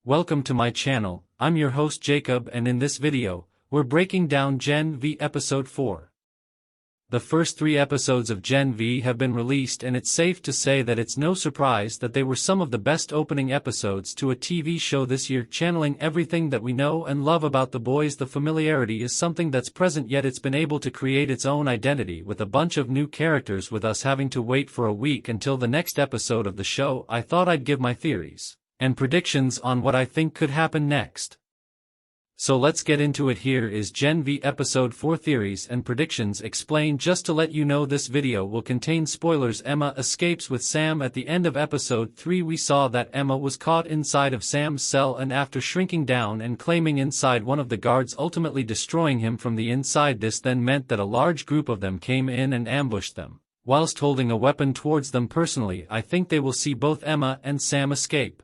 Welcome to my channel. I'm your host Jacob, and in this video, we're breaking down Gen V Episode 4. The first 3 episodes of Gen V have been released, and it's safe to say that it's no surprise that they were some of the best opening episodes to a TV show this year, channeling everything that we know and love about the boys. The familiarity is something that's present, yet it's been able to create its own identity with a bunch of new characters, with us having to wait for a week until the next episode of the show. I thought I'd give my theories and predictions on what I think could happen next. So let's get into it. Here is Gen V Episode 4 Theories and Predictions Explained. Just to let you know, this video will contain spoilers. Emma escapes with Sam. At the end of Episode 3 we saw that Emma was caught inside of Sam's cell, and after shrinking down and claiming inside one of the guards, ultimately destroying him from the inside. This then meant that a large group of them came in and ambushed them, whilst holding a weapon towards them. Personally, I think they will see both Emma and Sam escape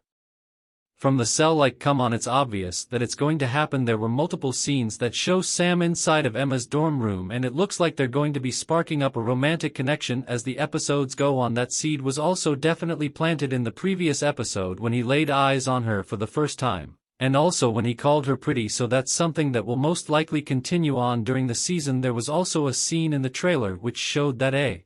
from the cell. Like, come on, it's obvious that it's going to happen. There were multiple scenes that show Sam inside of Emma's dorm room, and it looks like they're going to be sparking up a romantic connection as the episodes go on. That seed was also definitely planted in the previous episode when he laid eyes on her for the first time, and also when he called her pretty, so that's something that will most likely continue on during the season. There was also a scene in the trailer which showed that a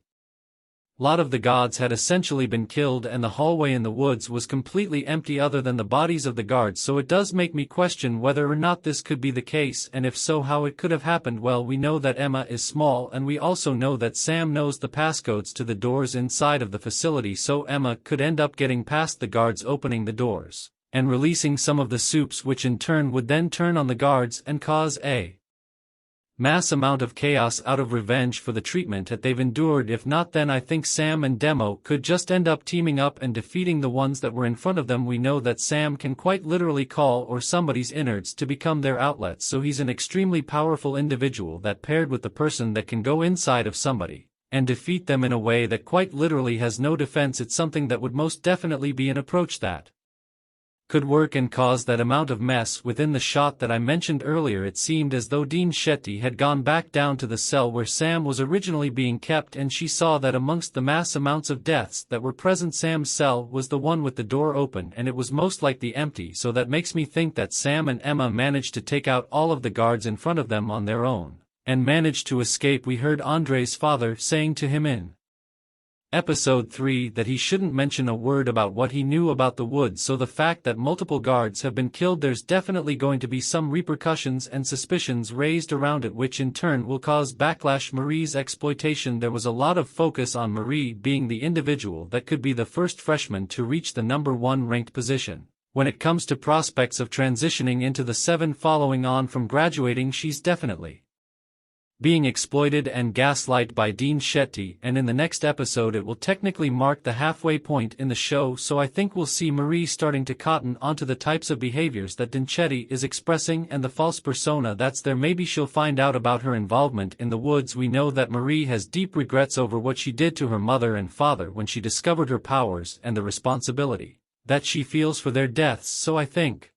lot of the gods had essentially been killed, and the hallway in the woods was completely empty other than the bodies of the guards. So it does make me question whether or not this could be the case, and if so, how it could have happened. Well, we know that Emma is small, and we also know that Sam knows the passcodes to the doors inside of the facility, so Emma could end up getting past the guards, opening the doors and releasing some of the soups, which in turn would then turn on the guards and cause a mass amount of chaos out of revenge for the treatment that they've endured. If not, then I think Sam and Demo could just end up teaming up and defeating the ones that were in front of them. We know that Sam can quite literally call or somebody's innards to become their outlets, so he's an extremely powerful individual that, paired with the person that can go inside of somebody and defeat them in a way that quite literally has no defense, it's something that would most definitely be an approach that could work and cause that amount of mess. Within the shot that I mentioned earlier, it seemed as though Dean Shetty had gone back down to the cell where Sam was originally being kept, and she saw that amongst the mass amounts of deaths that were present, Sam's cell was the one with the door open, and it was most likely empty. So that makes me think that Sam and Emma managed to take out all of the guards in front of them on their own and managed to escape. We heard Andre's father saying to him in Episode 3 that he shouldn't mention a word about what he knew about the woods, so the fact that multiple guards have been killed, there's definitely going to be some repercussions and suspicions raised around it, which in turn will cause backlash. Marie's exploitation. There was a lot of focus on Marie being the individual that could be the first freshman to reach the #1 ranked position when it comes to prospects of transitioning into the 7 following on from graduating. She's definitely being exploited and gaslight by Dean Shetty, and in the next episode it will technically mark the halfway point in the show, so I think we'll see Marie starting to cotton onto the types of behaviors that Dean Shetty is expressing and the false persona that's there. Maybe she'll find out about her involvement in the woods. We know that Marie has deep regrets over what she did to her mother and father when she discovered her powers and the responsibility that she feels for their deaths, so I think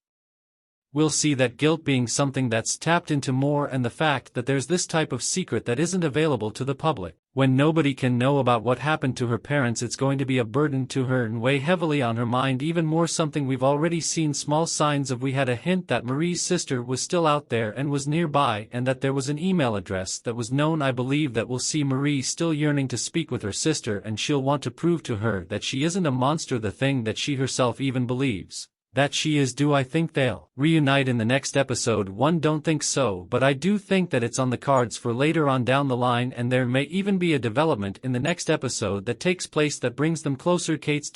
we'll see that guilt being something that's tapped into more, and the fact that there's this type of secret that isn't available to the public. When nobody can know about what happened to her parents, it's going to be a burden to her and weigh heavily on her mind even more, something we've already seen small signs of. We had a hint that Marie's sister was still out there and was nearby, and that there was an email address that was known. I believe that we'll see Marie still yearning to speak with her sister, and she'll want to prove to her that she isn't a monster, the thing that she herself even believes that she is. Do I think they'll reunite in the next episode? One, don't think so, but I do think that it's on the cards for later on down the line, and there may even be a development in the next episode that takes place that brings them closer. Kate's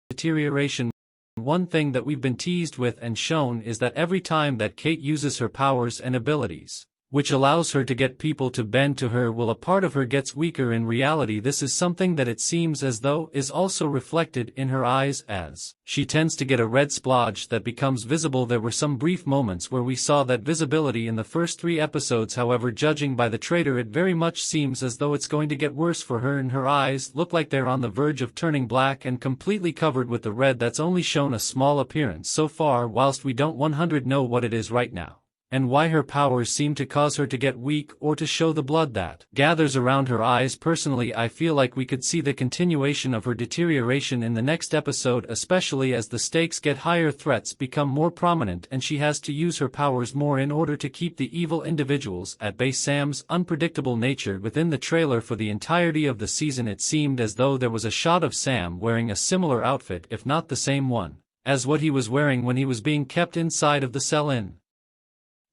deterioration. One thing that we've been teased with and shown is that every time that Kate uses her powers and abilities, which allows her to get people to bend to her, a part of her gets weaker. In reality, this is something that it seems as though is also reflected in her eyes, as she tends to get a red splotch that becomes visible. There were some brief moments where we saw that visibility in the first 3 episodes, however, judging by the trailer, it very much seems as though it's going to get worse for her, and her eyes look like they're on the verge of turning black and completely covered with the red. That's only shown a small appearance so far, whilst we don't 100% know what it is right now. and why her powers seem to cause her to get weak or to show the blood that gathers around her eyes. Personally, I feel like we could see the continuation of her deterioration in the next episode, especially as the stakes get higher, threats become more prominent, and she has to use her powers more in order to keep the evil individuals at bay. Sam's unpredictable nature. Within the trailer for the entirety of the season, it seemed as though there was a shot of Sam wearing a similar outfit, if not the same one, as what he was wearing when he was being kept inside of the cell in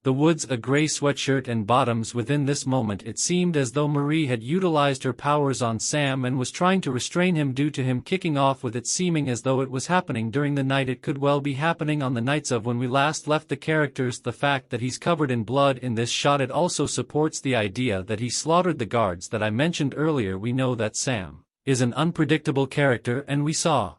the woods, a gray sweatshirt and bottoms. Within this moment it seemed as though Marie had utilized her powers on Sam and was trying to restrain him due to him kicking off, with it seeming as though it was happening during the night. It could well be happening on the nights of when we last left the characters. The fact that he's covered in blood in this shot, it also supports the idea that he slaughtered the guards that I mentioned earlier. We know that Sam is an unpredictable character, and we saw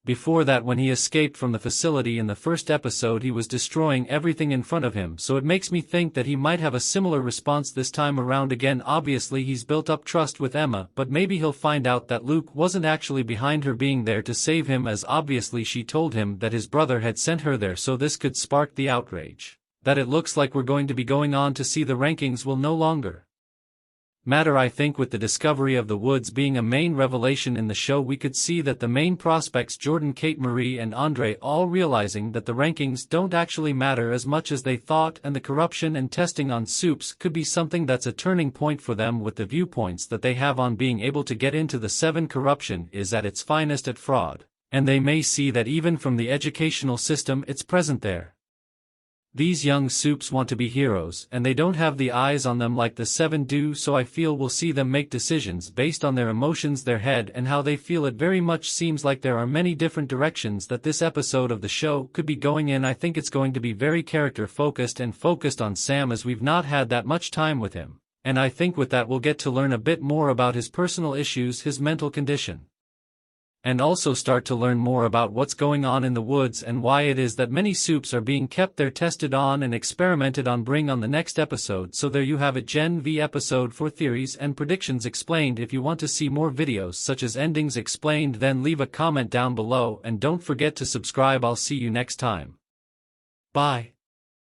before that when he escaped from the facility in the first episode he was destroying everything in front of him, so it makes me think that he might have a similar response this time around. Again, obviously he's built up trust with Emma, but maybe he'll find out that Luke wasn't actually behind her being there to save him, as obviously she told him that his brother had sent her there, so this could spark the outrage that it looks like we're going to be going on to see. The rankings will no longer matter. I think with the discovery of the woods being a main revelation in the show, we could see that the main prospects, Jordan, Kate, Marie and Andre, all realizing that the rankings don't actually matter as much as they thought, and the corruption and testing on Soups could be something that's a turning point for them. With the viewpoints that they have on being able to get into the 7, corruption is at its finest at fraud, and they may see that even from the educational system it's present there. These young Soups want to be heroes, and they don't have the eyes on them like the 7 do, so I feel we'll see them make decisions based on their emotions, their head, and how they feel. It very much seems like there are many different directions that this episode of the show could be going in. I think it's going to be very character-focused and focused on Sam, as we've not had that much time with him, and I think with that we'll get to learn a bit more about his personal issues, his mental condition, and also start to learn more about what's going on in the woods and why it is that many Soups are being kept there, tested on and experimented on. Bring on the next episode. So there you have it, Gen V episode 4, theories and predictions explained. If you want to see more videos such as endings explained, then leave a comment down below and don't forget to subscribe. I'll see you next time. Bye.